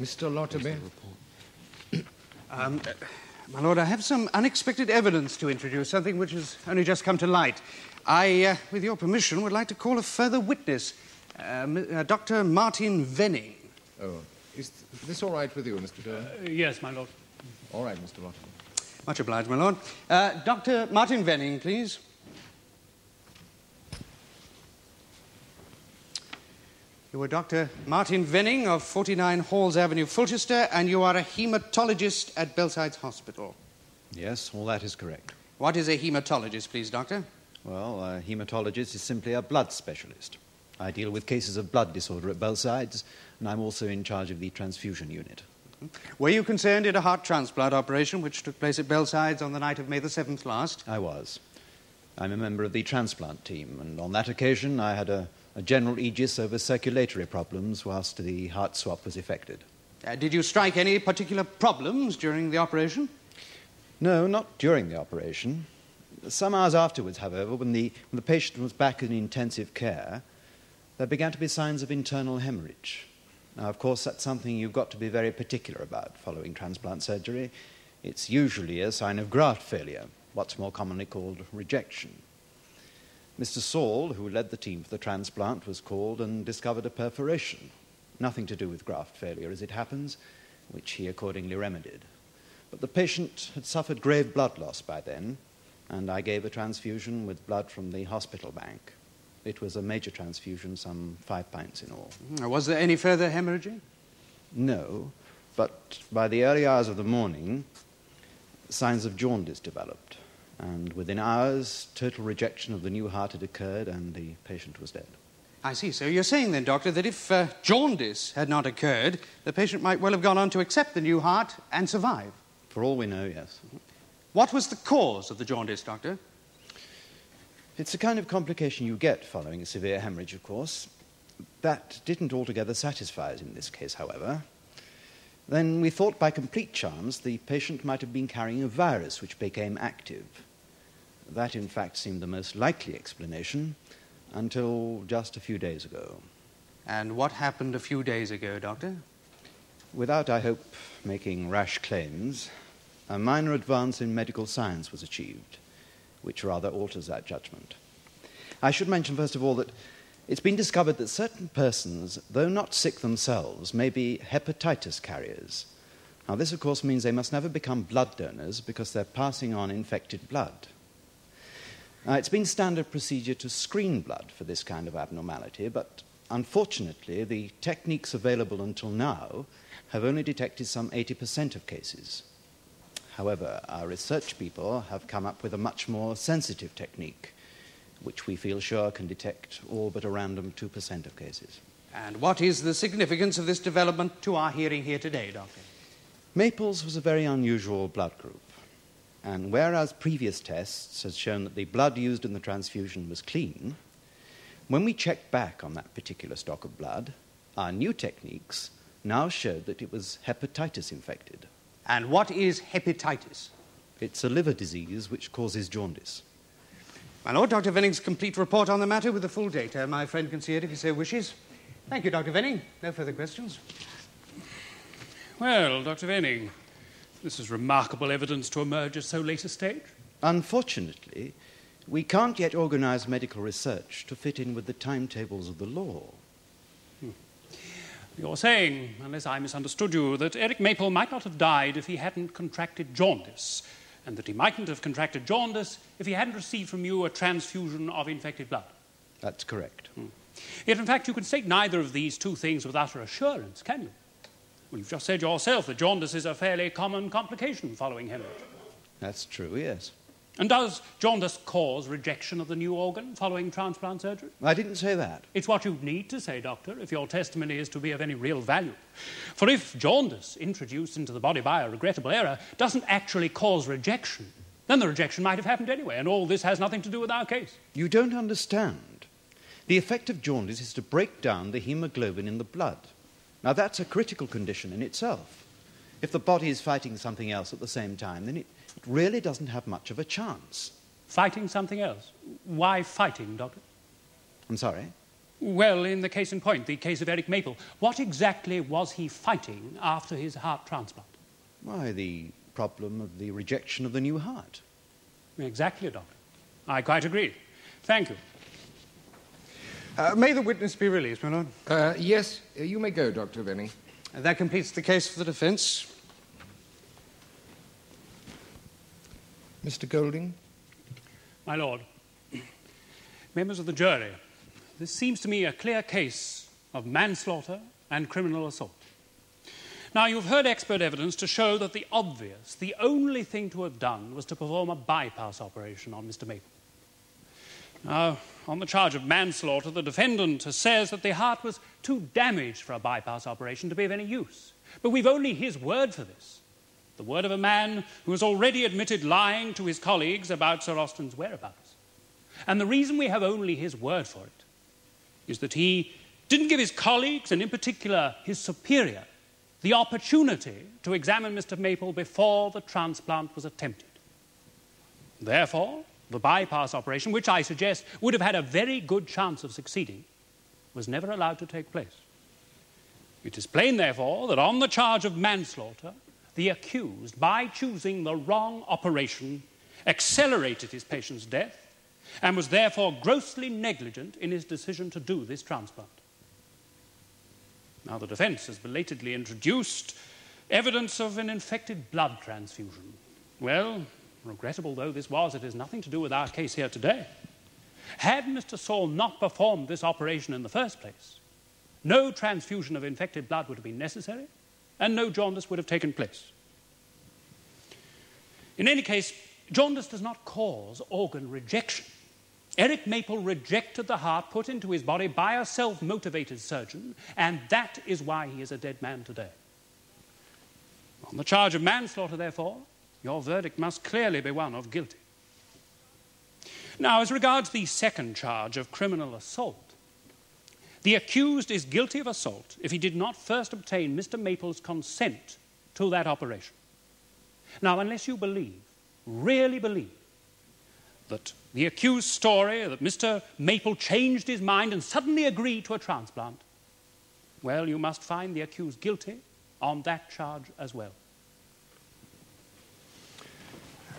Mr. Lotterby? My lord, I have some unexpected evidence to introduce, something which has only just come to light. I, with your permission, would like to call a further witness, Dr. Martin Venning. Oh, is this all right with you, Mr. Dern? Yes, my lord. All right, Mr. Lotterby. Much obliged, my lord. Dr. Martin Venning, please. You are Dr. Martin Venning of 49 Halls Avenue, Fulchester, and you are a haematologist at Belsides Hospital. Yes, all that is correct. What is a haematologist, please, Doctor? Well, a haematologist is simply a blood specialist. I deal with cases of blood disorder at Belsides, and I'm also in charge of the transfusion unit. Were you concerned in a heart transplant operation which took place at Belsides on the night of May the 7th last? I was. I'm a member of the transplant team, and on that occasion I had a general aegis over circulatory problems whilst the heart swap was effected. Did you strike any particular problems during the operation? No, not during the operation. Some hours afterwards, however, when the patient was back in intensive care, there began to be signs of internal hemorrhage. Now, of course, that's something you've got to be very particular about following transplant surgery. It's usually a sign of graft failure, what's more commonly called rejection. Mr. Saul, who led the team for the transplant, was called and discovered a perforation. Nothing to do with graft failure, as it happens, which he accordingly remedied. But the patient had suffered grave blood loss by then, and I gave a transfusion with blood from the hospital bank. It was a major transfusion, some 5 pints in all. Was there any further hemorrhaging? No, but by the early hours of the morning, signs of jaundice developed. And within hours, total rejection of the new heart had occurred and the patient was dead. I see. So you're saying then, Doctor, that if jaundice had not occurred, the patient might well have gone on to accept the new heart and survive? For all we know, yes. What was the cause of the jaundice, Doctor? It's a kind of complication you get following a severe hemorrhage, of course. That didn't altogether satisfy us in this case, however. Then we thought by complete chance the patient might have been carrying a virus which became active. That, in fact, seemed the most likely explanation until just a few days ago. And what happened a few days ago, Doctor? Without, I hope, making rash claims, a minor advance in medical science was achieved, which rather alters that judgment. I should mention, first of all, that it's been discovered that certain persons, though not sick themselves, may be hepatitis carriers. Now, this, of course, means they must never become blood donors because they're passing on infected blood. It's been standard procedure to screen blood for this kind of abnormality, but unfortunately, the techniques available until now have only detected some 80% of cases. However, our research people have come up with a much more sensitive technique, which we feel sure can detect all but a random 2% of cases. And what is the significance of this development to our hearing here today, Doctor? Maples was a very unusual blood group, and whereas previous tests had shown that the blood used in the transfusion was clean, when we checked back on that particular stock of blood, our new techniques now showed that it was hepatitis infected. And what is hepatitis? It's a liver disease which causes jaundice. My lord, Dr. Venning's complete report on the matter with the full data. My friend can see it if he so wishes. Thank you, Dr. Venning. No further questions. Well, Dr. Venning, this is remarkable evidence to emerge at so late a stage. Unfortunately, we can't yet organise medical research to fit in with the timetables of the law. You're saying, unless I misunderstood you, that Eric Maple might not have died if he hadn't contracted jaundice, and that he mightn't have contracted jaundice if he hadn't received from you a transfusion of infected blood. That's correct. Yet, in fact, you can state neither of these two things with utter assurance, can you? Well, you've just said yourself that jaundice is a fairly common complication following hemorrhage. That's true, yes. And does jaundice cause rejection of the new organ following transplant surgery? I didn't say that. It's what you need to say, Doctor, if your testimony is to be of any real value. For if jaundice, introduced into the body by a regrettable error, doesn't actually cause rejection, then the rejection might have happened anyway, and all this has nothing to do with our case. You don't understand. The effect of jaundice is to break down the hemoglobin in the blood. Now, that's a critical condition in itself. If the body is fighting something else at the same time, then it really doesn't have much of a chance. Fighting something else? Why fighting, Doctor? I'm sorry? Well, in the case in point, the case of Eric Maple, what exactly was he fighting after his heart transplant? Why, the problem of the rejection of the new heart. Exactly, Doctor. I quite agree. Thank you. May the witness be released, my lord? Yes, you may go, Dr. Venning. That completes the case for the defense. Mr. Golding? My lord, members of the jury, this seems to me a clear case of manslaughter and criminal assault. Now, you've heard expert evidence to show that the obvious, the only thing to have done was to perform a bypass operation on Mr. Maple. Now, on the charge of manslaughter, the defendant says that the heart was too damaged for a bypass operation to be of any use. But we've only his word for this. The word of a man who has already admitted lying to his colleagues about Sir Austin's whereabouts. And the reason we have only his word for it is that he didn't give his colleagues, and in particular his superior, the opportunity to examine Mr. Maple before the transplant was attempted. Therefore, the bypass operation, which I suggest would have had a very good chance of succeeding, was never allowed to take place. It is plain, therefore, that on the charge of manslaughter, the accused, by choosing the wrong operation, accelerated his patient's death and was therefore grossly negligent in his decision to do this transplant. Now, the defense has belatedly introduced evidence of an infected blood transfusion. Well, regrettable though this was, it has nothing to do with our case here today. Had Mr. Saul not performed this operation in the first place, no transfusion of infected blood would have been necessary, and no jaundice would have taken place. In any case, jaundice does not cause organ rejection. Eric Maple rejected the heart put into his body by a self-motivated surgeon, and that is why he is a dead man today. On the charge of manslaughter, therefore, your verdict must clearly be one of guilty. Now, as regards the second charge of criminal assault, the accused is guilty of assault if he did not first obtain Mr. Maple's consent to that operation. Now, unless you believe, really believe, that the accused's story that Mr. Maple changed his mind and suddenly agreed to a transplant, well, you must find the accused guilty on that charge as well.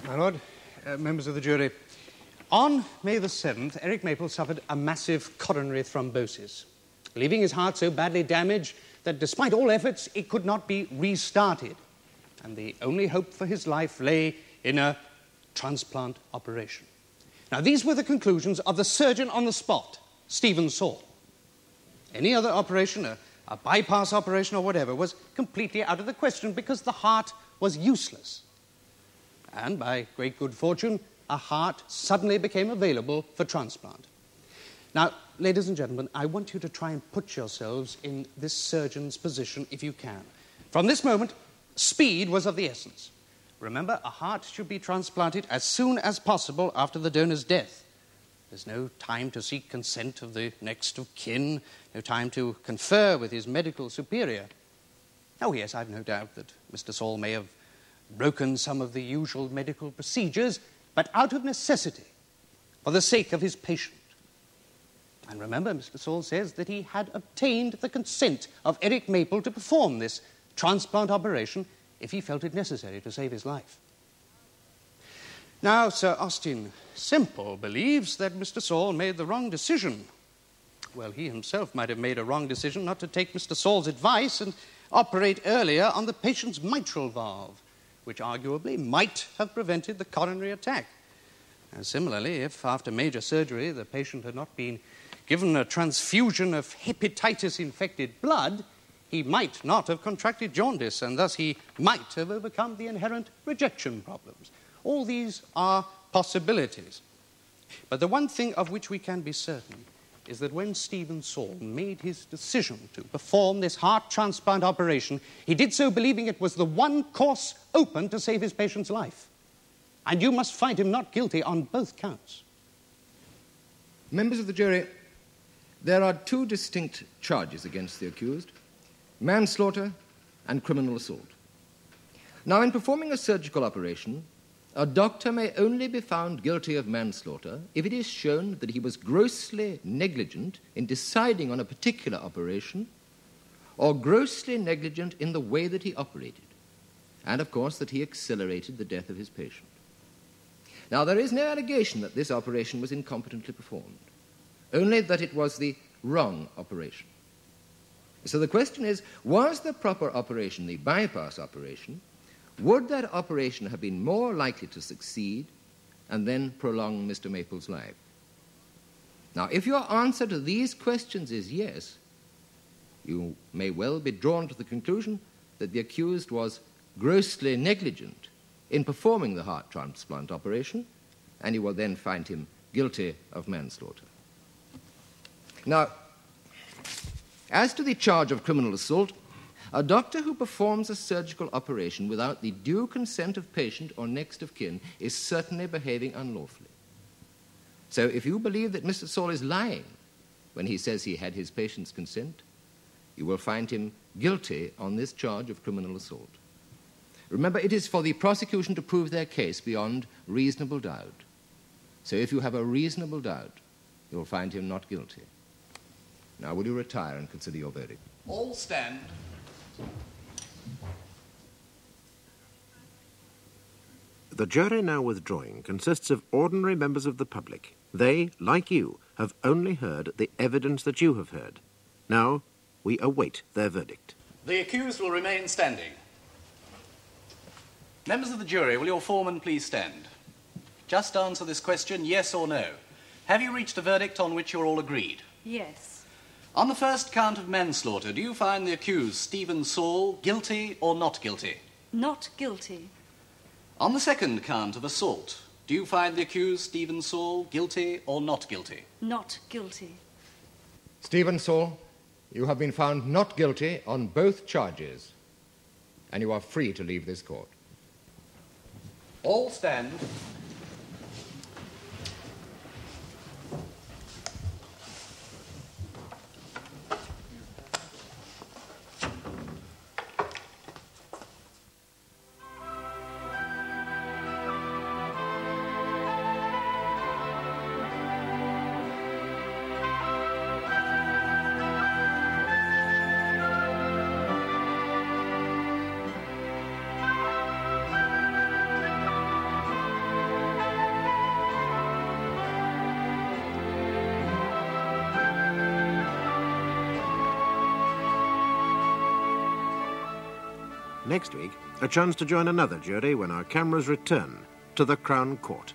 My lord, members of the jury, on May the 7th, Eric Maple suffered a massive coronary thrombosis, leaving his heart so badly damaged that despite all efforts, it could not be restarted. And the only hope for his life lay in a transplant operation. Now, these were the conclusions of the surgeon on the spot, Stephen Saul. Any other operation, a bypass operation or whatever, was completely out of the question because the heart was useless. And by great good fortune, a heart suddenly became available for transplant. Now, ladies and gentlemen, I want you to try and put yourselves in this surgeon's position if you can. From this moment, speed was of the essence. Remember, a heart should be transplanted as soon as possible after the donor's death. There's no time to seek consent of the next of kin, no time to confer with his medical superior. Oh, yes, I've no doubt that Mr. Saul may have broken some of the usual medical procedures, but out of necessity, for the sake of his patient. And remember, Mr. Saul says that he had obtained the consent of Eric Maple to perform this transplant operation if he felt it necessary to save his life. Now, Sir Austin Semple believes that Mr. Saul made the wrong decision. Well, he himself might have made a wrong decision not to take Mr. Saul's advice and operate earlier on the patient's mitral valve, which arguably might have prevented the coronary attack. And similarly, if after major surgery the patient had not been given a transfusion of hepatitis-infected blood, he might not have contracted jaundice, and thus he might have overcome the inherent rejection problems. All these are possibilities. But the one thing of which we can be certain is that when Stephen Saul made his decision to perform this heart transplant operation, he did so believing it was the one course open to save his patient's life. And you must find him not guilty on both counts. Members of the jury, there are two distinct charges against the accused: manslaughter and criminal assault. Now, in performing a surgical operation, a doctor may only be found guilty of manslaughter if it is shown that he was grossly negligent in deciding on a particular operation or grossly negligent in the way that he operated, and, of course, that he accelerated the death of his patient. Now, there is no allegation that this operation was incompetently performed, only that it was the wrong operation. So the question is, was the proper operation the bypass operation? Would that operation have been more likely to succeed and then prolong Mr. Maple's life? Now, if your answer to these questions is yes, you may well be drawn to the conclusion that the accused was grossly negligent in performing the heart transplant operation, and you will then find him guilty of manslaughter. Now, as to the charge of criminal assault, a doctor who performs a surgical operation without the due consent of patient or next of kin is certainly behaving unlawfully. So if you believe that Mr. Saul is lying when he says he had his patient's consent, you will find him guilty on this charge of criminal assault. Remember, it is for the prosecution to prove their case beyond reasonable doubt. So if you have a reasonable doubt, you will find him not guilty. Now, will you retire and consider your verdict? All stand. The jury now withdrawing consists of ordinary members of the public. They, like you, have only heard the evidence that you have heard. Now, we await their verdict. The accused will remain standing. Members of the jury, will your foreman please stand? Just answer this question, yes or no. Have you reached a verdict on which you're all agreed? Yes. On the first count of manslaughter, do you find the accused, Stephen Saul, guilty or not guilty? Not guilty. On the second count of assault, do you find the accused, Stephen Saul, guilty or not guilty? Not guilty. Stephen Saul, you have been found not guilty on both charges, and you are free to leave this court. All stand. Next week, a chance to join another jury when our cameras return to the Crown Court.